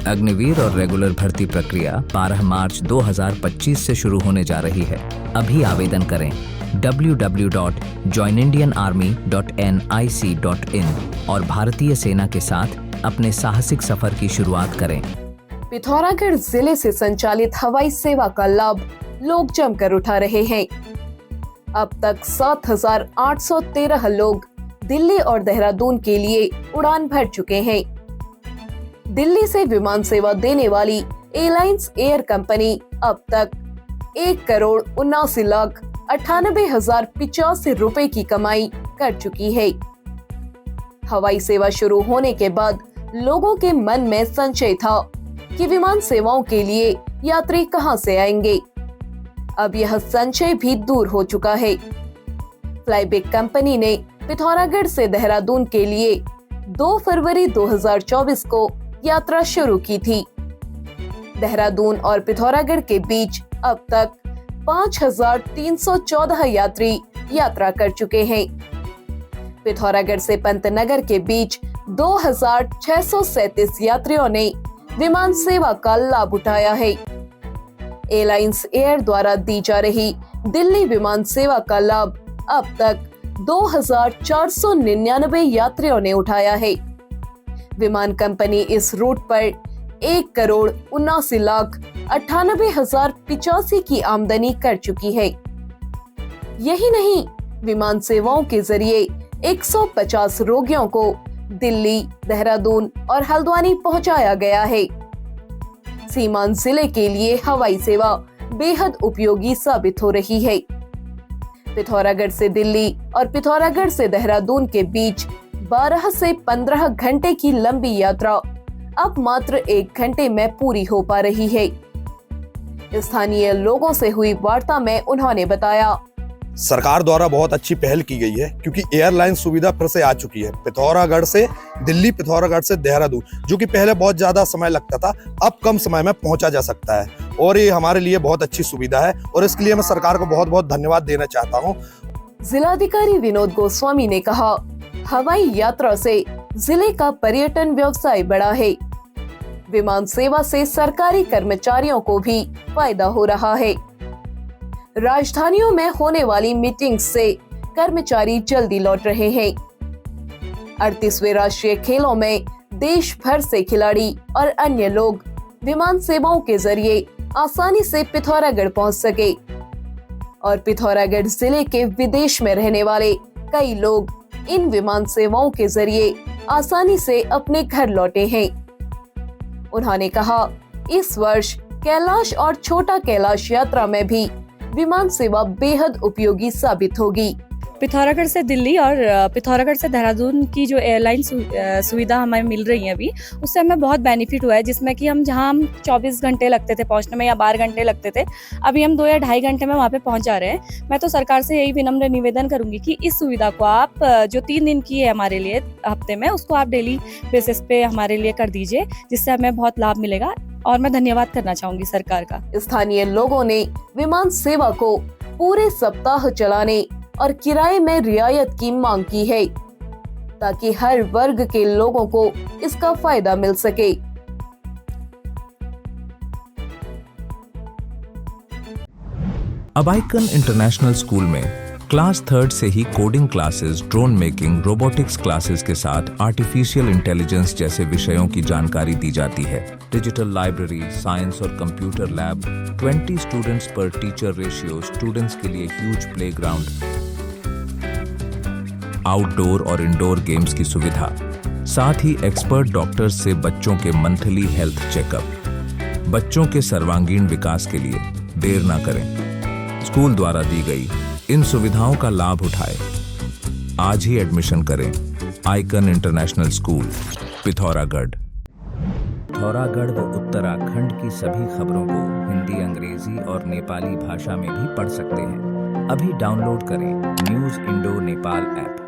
अग्निवीर और रेगुलर भर्ती प्रक्रिया 12 मार्च 2025 से शुरू होने जा रही है। अभी आवेदन करें www.joinindianarmy.nic.in और भारतीय सेना के साथ अपने साहसिक सफर की शुरुआत करें। पिथौरागढ़ जिले से संचालित हवाई सेवा का लाभ लोग जमकर उठा रहे हैं। अब तक 7,813 लोग दिल्ली और देहरादून के लिए उड़ान भर चुके हैं। दिल्ली से विमान सेवा देने वाली एयरलाइंस एयर कंपनी अब तक 1,79,98,085 रुपए की कमाई कर चुकी है। हवाई सेवा शुरू होने के बाद लोगों के मन में संशय था कि विमान सेवाओं के लिए यात्री कहां से आएंगे। अब यह संशय भी दूर हो चुका है। फ्लाईबिग कंपनी ने पिथौरागढ़ से देहरादून के लिए 2 फरवरी 2024 को यात्रा शुरू की थी। देहरादून और पिथौरागढ़ के बीच अब तक 5,314 यात्री यात्रा कर चुके हैं। पिथौरागढ़ से पंतनगर के बीच 2,637 यात्रियों ने विमान सेवा का लाभ उठाया है। एयरलाइंस एयर द्वारा दी जा रही दिल्ली विमान सेवा का लाभ अब तक 2,499 यात्रियों ने उठाया है। विमान कंपनी इस रूट पर 1,79,98,085 की आमदनी कर चुकी है। यही नहीं, विमान सेवाओं के जरिए 150 रोगियों को दिल्ली, देहरादून और हल्द्वानी पहुंचाया गया है। सीमांत जिले के लिए हवाई सेवा बेहद उपयोगी साबित हो रही है। पिथौरागढ़ से दिल्ली और पिथौरागढ़ से देहरादून के बीच 12 से 15 घंटे की लंबी यात्रा अब मात्र 1 घंटे में पूरी हो पा रही है। स्थानीय लोगों से हुई वार्ता में उन्होंने बताया, सरकार द्वारा बहुत अच्छी पहल की गई है क्योंकि एयरलाइन सुविधा फिर से आ चुकी है। पिथौरागढ़ से दिल्ली, पिथौरागढ़ से देहरादून, जो कि पहले बहुत ज्यादा समय लगता था, अब कम समय में पहुंचा जा सकता है और ये हमारे लिए बहुत अच्छी सुविधा है और इसके लिए मैं सरकार को बहुत बहुत धन्यवाद देना चाहता हूँ। जिलाधिकारी विनोद गोस्वामी ने कहा, हवाई यात्रा से जिले का पर्यटन व्यवसाय बढ़ा है। विमान सेवा से सरकारी कर्मचारियों को भी फायदा हो रहा है। राजधानियों में होने वाली मीटिंग्स से कर्मचारी जल्दी लौट रहे हैं। 38वें राष्ट्रीय खेलों में देश भर से खिलाड़ी और अन्य लोग विमान सेवाओं के जरिए आसानी से पिथौरागढ़ पहुंच सके और पिथौरागढ़ जिले के विदेश में रहने वाले कई लोग इन विमान सेवाओं के जरिए आसानी से अपने घर लौटे हैं। उन्होंने कहा, इस वर्ष कैलाश और छोटा कैलाश यात्रा में भी विमान सेवा बेहद उपयोगी साबित होगी। पिथौरागढ़ से दिल्ली और पिथौरागढ़ से देहरादून की जो एयरलाइन सुविधा हमें मिल रही है अभी, उससे हमें बहुत बेनिफिट हुआ है, जिसमें कि हम 24 घंटे लगते थे पहुंचने में या 12 घंटे लगते थे, अभी हम 2 या ढाई घंटे में वहां पे पहुंच जा रहे हैं। मैं तो सरकार से यही विनम्र निवेदन करूंगी कि इस सुविधा को आप जो 3 दिन की है हमारे लिए हफ्ते में, उसको आप डेली बेसिस पे हमारे लिए कर दीजिए, जिससे हमें बहुत लाभ मिलेगा और मैं धन्यवाद करना चाहूंगी सरकार का। स्थानीय लोगों ने विमान सेवा को पूरे सप्ताह चलाने और किराए में रियायत की मांग की है ताकि हर वर्ग के लोगों को इसका फायदा मिल सके। अब आइकन इंटरनेशनल स्कूल में क्लास 3 से ही coding classes, drone making, robotics classes के साथ आर्टिफिशियल इंटेलिजेंस जैसे विषयों की जानकारी दी जाती है। डिजिटल लाइब्रेरी, साइंस और कंप्यूटर लैब, 20 स्टूडेंट्स पर टीचर रेशियो, स्टूडेंट्स के लिए ह्यूज प्लेग्राउंड, आउटडोर और इंडोर गेम्स की सुविधा, साथ ही एक्सपर्ट डॉक्टर्स से बच्चों के मंथली हेल्थ चेकअप। बच्चों के सर्वांगीण विकास के लिए देर ना करें। स्कूल द्वारा दी गई इन सुविधाओं का लाभ उठाएं। आज ही एडमिशन करें। Icon international school, Pithoragarh. Pithoragarh व उत्तराखंड की सभी खबरों को हिंदी, अंग्रेजी और नेपाली भाषा में भी पढ़ सकते हैं। अभी डाउनलोड करें न्यूज़ इंडो नेपाल ऐप।